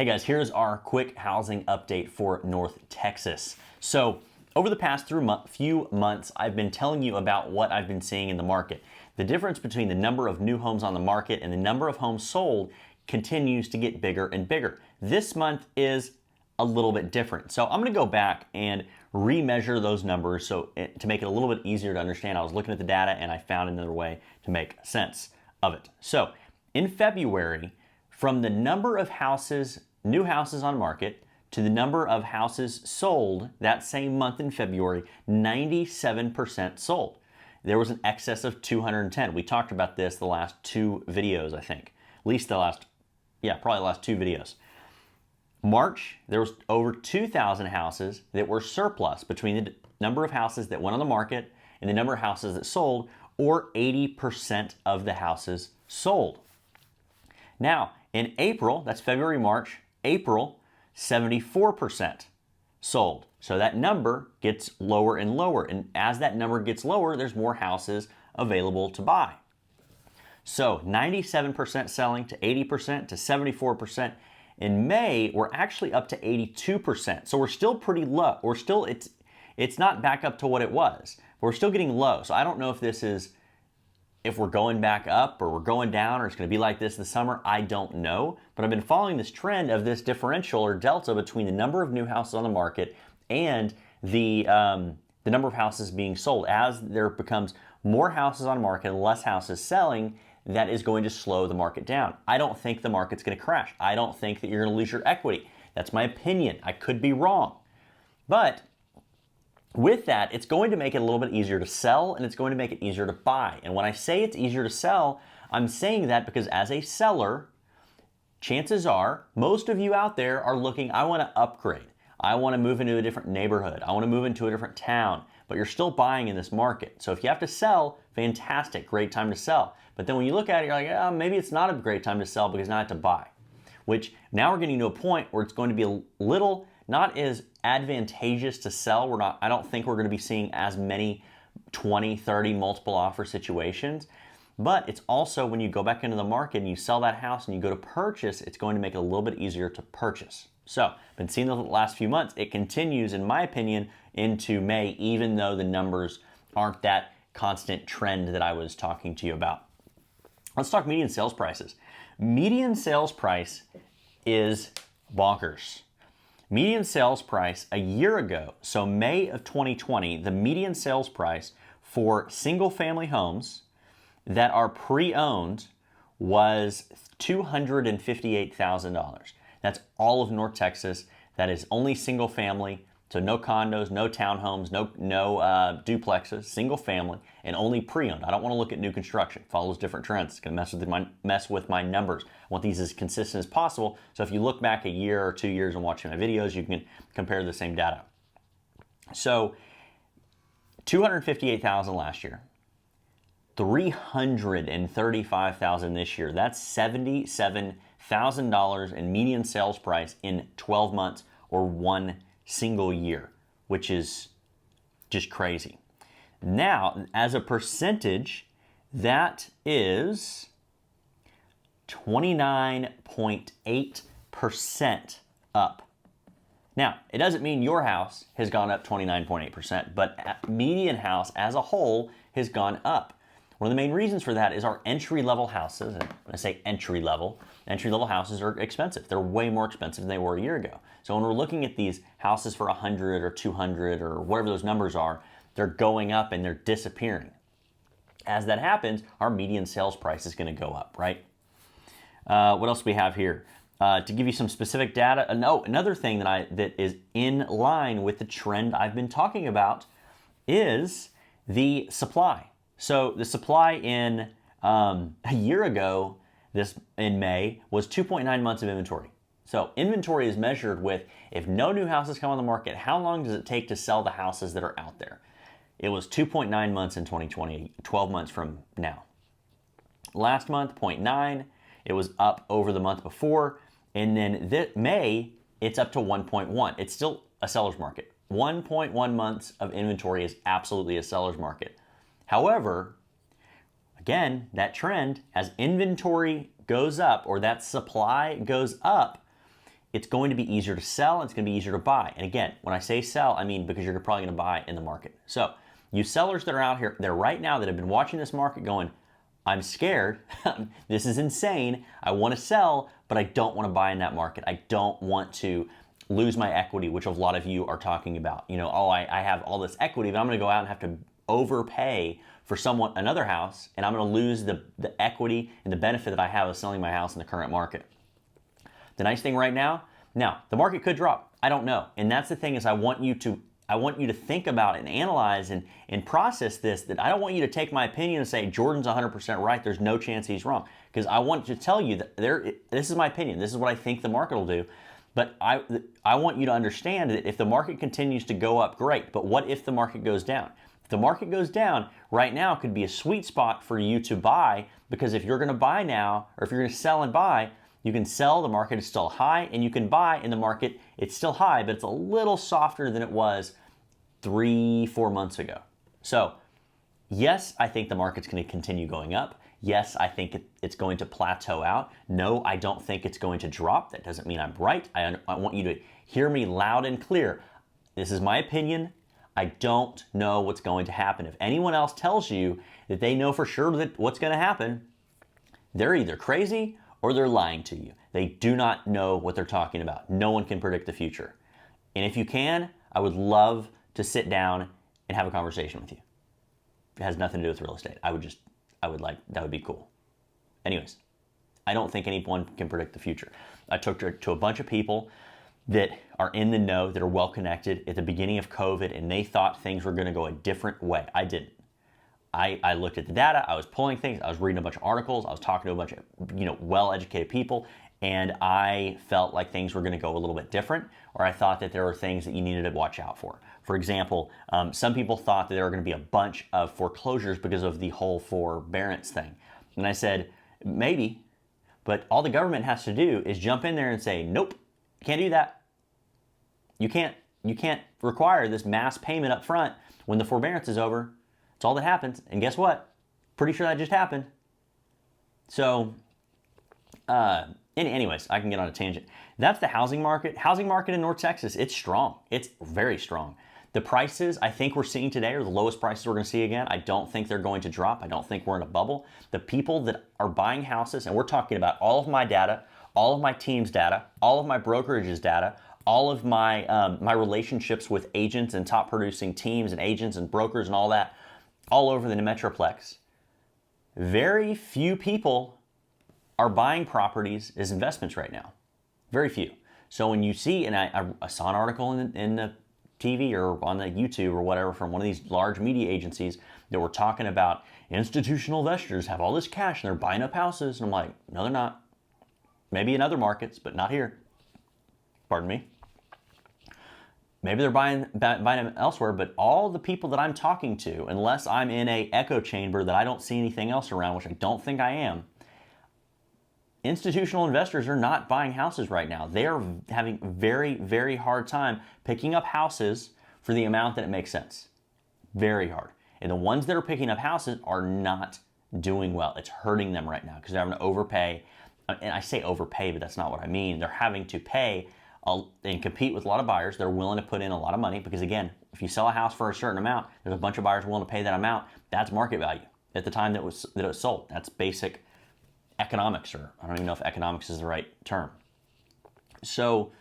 Hey guys, here's our quick housing update for North Texas. So over the past few months, I've been telling you about what I've been seeing in the market. The difference between the number of new homes on the market and the number of homes sold continues to get bigger and bigger. This month is a little bit different. So I'm going to go back and remeasure those numbers to make it a little bit easier to understand. I was looking at the data and I found another way to make sense of it. So in February, from the number of new houses on market to the number of houses sold that same month in February, 97% sold. There was an excess of 210. We talked about this the last two videos, I think. At least probably the last two videos. March, there was over 2,000 houses that were surplus between the number of houses that went on the market and the number of houses that sold, or 80% of the houses sold. Now, in April, that's February, March, April, 74% sold. So that number gets lower and lower. And as that number gets lower, there's more houses available to buy. So 97% selling to 80% to 74%. In May, we're actually up to 82%. So we're still pretty low. It's not back up to what it was, but we're still getting low. So I don't know if we're going back up or we're going down or it's going to be like this summer. I don't know, but I've been following this trend of this differential or delta between the number of new houses on the market and the number of houses being sold. As there becomes more houses on the market and less houses selling, that is going to slow the market down. I don't think the market's going to crash. I don't think that you're going to lose your equity. That's my opinion. I could be wrong. But with that, it's going to make it a little bit easier to sell and it's going to make it easier to buy. And when I say it's easier to sell, I'm saying that because as a seller, chances are most of you out there are looking, I want to upgrade. I want to move into a different neighborhood. I want to move into a different town, but you're still buying in this market. So if you have to sell, fantastic, great time to sell. But then when you look at it, you're like, oh, maybe it's not a great time to sell because now I have to buy. Which now we're getting to a point where it's going to be a little not as advantageous to sell. I don't think we're going to be seeing as many 20, 30 multiple offer situations. But it's also when you go back into the market and you sell that house and you go to purchase, it's going to make it a little bit easier to purchase. So I've been seeing the last few months. It continues, in my opinion, into May, even though the numbers aren't that constant trend that I was talking to you about. Let's talk median sales prices. Median sales price is bonkers. Median sales price a year ago, so May of 2020, the median sales price for single family homes that are pre-owned was $258,000. That's all of North Texas. That is only single family. So no condos, no townhomes, no duplexes, single family, and only pre-owned. I don't want to look at new construction. Follows different trends. It's going to mess with my numbers. I want these as consistent as possible. So if you look back a year or 2 years and watching my videos, you can compare the same data. So 258,000 last year, 335,000 this year. That's $77,000 in median sales price in 12 months or one single year, which is just crazy. Now, as a percentage, that is 29.8% up. Now, it doesn't mean your house has gone up 29.8%, but median house as a whole has gone up. One of the main reasons for that is our entry-level houses, and when I say entry-level houses are expensive. They're way more expensive than they were a year ago. So when we're looking at these houses for 100 or 200 or whatever those numbers are, they're going up and they're disappearing. As that happens, our median sales price is going to go up, right? What else do we have here? To give you some specific data, another thing that is in line with the trend I've been talking about is the supply. So the supply in a year ago, in May, was 2.9 months of inventory. So inventory is measured with, if no new houses come on the market, how long does it take to sell the houses that are out there? It was 2.9 months in 2020, 12 months from now. Last month, 0.9. It was up over the month before. And then May, it's up to 1.1. It's still a seller's market. 1.1 months of inventory is absolutely a seller's market. However, again, that trend, as inventory goes up or that supply goes up, it's going to be easier to sell and it's going to be easier to buy. And again, when I say sell, I mean because you're probably going to buy in the market. So you sellers that are out here there right now that have been watching this market going, I'm scared, this is insane, I want to sell, but I don't want to buy in that market. I don't want to lose my equity, which a lot of you are talking about. You know, oh, I have all this equity, but I'm going to go out and have to overpay for another house, and I'm going to lose the equity and the benefit that I have of selling my house in the current market. The nice thing right now, the market could drop. I don't know. And that's the thing is I want you to think about and analyze and process this, that I don't want you to take my opinion and say, Jordan's 100% right, there's no chance he's wrong. Because I want to tell you that this is my opinion, this is what I think the market will do. But I want you to understand that if the market continues to go up, great. But what if the market goes down? If the market goes down, right now could be a sweet spot for you to buy, because if you're going to buy now, or if you're going to sell and buy, you can sell, the market is still high, and you can buy in the market, it's still high, but it's a little softer than it was 3-4 months ago. So yes, I think the market's going to continue going up. Yes, I think it's going to plateau out. No, I don't think it's going to drop. That doesn't mean I'm right. I want you to hear me loud and clear. This is my opinion. I don't know what's going to happen. If anyone else tells you that they know for sure that what's going to happen, they're either crazy or they're lying to you. They do not know what they're talking about. No one can predict the future. And if you can, I would love to sit down and have a conversation with you. It has nothing to do with real estate. That would be cool. Anyways, I don't think anyone can predict the future. I talked to a bunch of people that are in the know, that are well connected at the beginning of COVID, and they thought things were going to go a different way. I didn't. I looked at the data, I was pulling things, I was reading a bunch of articles, I was talking to a bunch of well-educated people, and I felt like things were going to go a little bit different, or I thought that there were things that you needed to watch out for. For example, some people thought that there were going to be a bunch of foreclosures because of the whole forbearance thing. And I said, maybe, but all the government has to do is jump in there and say, nope, can't do that. You can't require this mass payment up front when the forbearance is over. It's all that happens. And guess what? Pretty sure that just happened. So, anyways, I can get on a tangent. That's the housing market. Housing market in North Texas, it's strong. It's very strong. The prices I think we're seeing today are the lowest prices we're going to see again. I don't think they're going to drop. I don't think we're in a bubble. The people that are buying houses, and we're talking about all of my data, all of my team's data, all of my brokerage's data, all of my my relationships with agents and top producing teams and agents and brokers and all that, all over the Metroplex. Very few people are buying properties as investments right now. Very few. So when you see, and I saw an article in the TV or on the YouTube or whatever from one of these large media agencies that were talking about institutional investors have all this cash and they're buying up houses. And I'm like, no, they're not. Maybe in other markets, but not here. Pardon me. Maybe they're buying them elsewhere, but all the people that I'm talking to, unless I'm in a echo chamber that I don't see anything else around, which I don't think I am, institutional investors are not buying houses right now. They are having very, very hard time picking up houses for the amount that it makes sense. Very hard. And the ones that are picking up houses are not doing well. It's hurting them right now because they're having to overpay. And I say overpay, but that's not what I mean. They're having to pay and compete with a lot of buyers. They're willing to put in a lot of money because, again, if you sell a house for a certain amount, there's a bunch of buyers willing to pay that amount. That's market value at the time that it was sold. That's basic economics, or I don't even know if economics is the right term. So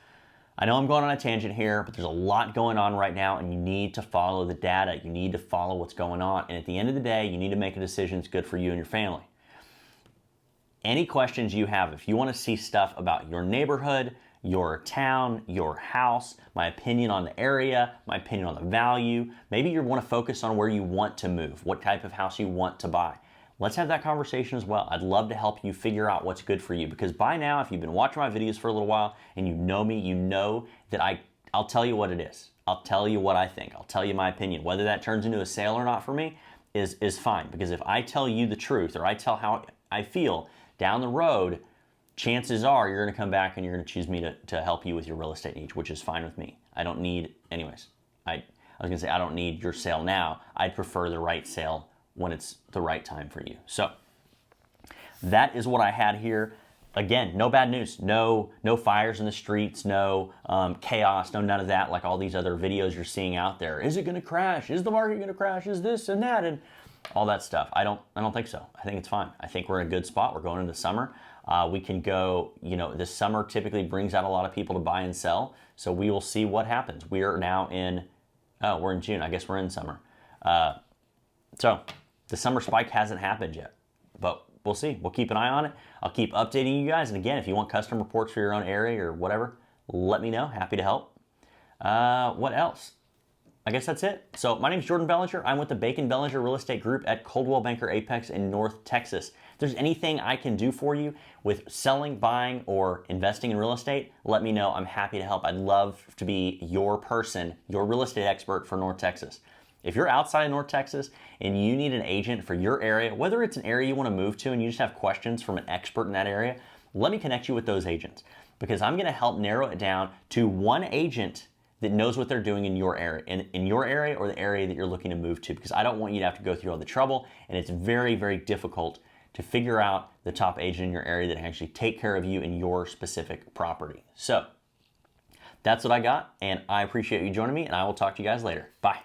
I know I'm going on a tangent here, but there's a lot going on right now, and you need to follow the data. You need to follow what's going on. And at the end of the day, you need to make a decision that's good for you and your family. Any questions you have, if you want to see stuff about your neighborhood, your town, your house, my opinion on the area, my opinion on the value, maybe you want to focus on where you want to move, what type of house you want to buy. Let's have that conversation as well. I'd love to help you figure out what's good for you, because by now, if you've been watching my videos for a little while and you know me, you know that I'll tell you what it is. I'll tell you what I think. I'll tell you my opinion. Whether that turns into a sale or not for me is fine, because if I tell you the truth or I tell how I feel down the road, chances are you're going to come back and you're going to choose me to help you with your real estate needs, which is fine with me. I don't need, anyways, I was going to say I don't need your sale now. I'd prefer the right sale when it's the right time for you. So that is what I had here. again, no bad news, no fires in the streets, no chaos, no none of that, like all these other videos you're seeing out there. Is it going to crash? Is the market going to crash? Is this and that and all that stuff? I don't think so. I think it's fine. I think we're in a good spot. We're going into summer. We can go, this summer typically brings out a lot of people to buy and sell. So we will see what happens. We are now we're in June. I guess we're in summer. So the summer spike hasn't happened yet, but we'll see. We'll keep an eye on it. I'll keep updating you guys. And again, if you want custom reports for your own area or whatever, let me know. Happy to help. What else? I guess that's it. So my name is Jordan Bellinger. I'm with the Bacon Bellinger Real Estate Group at Coldwell Banker Apex in North Texas. If there's anything I can do for you with selling, buying, or investing in real estate, let me know. I'm happy to help. I'd love to be your person, your real estate expert for North Texas. If you're outside of North Texas and you need an agent for your area, whether it's an area you want to move to and you just have questions from an expert in that area, let me connect you with those agents because I'm going to help narrow it down to one agent that knows what they're doing in your area, in your area or the area that you're looking to move to, because I don't want you to have to go through all the trouble, and it's very, very difficult to figure out the top agent in your area that can actually take care of you in your specific property. So that's what I got, and I appreciate you joining me, and I will talk to you guys later. Bye.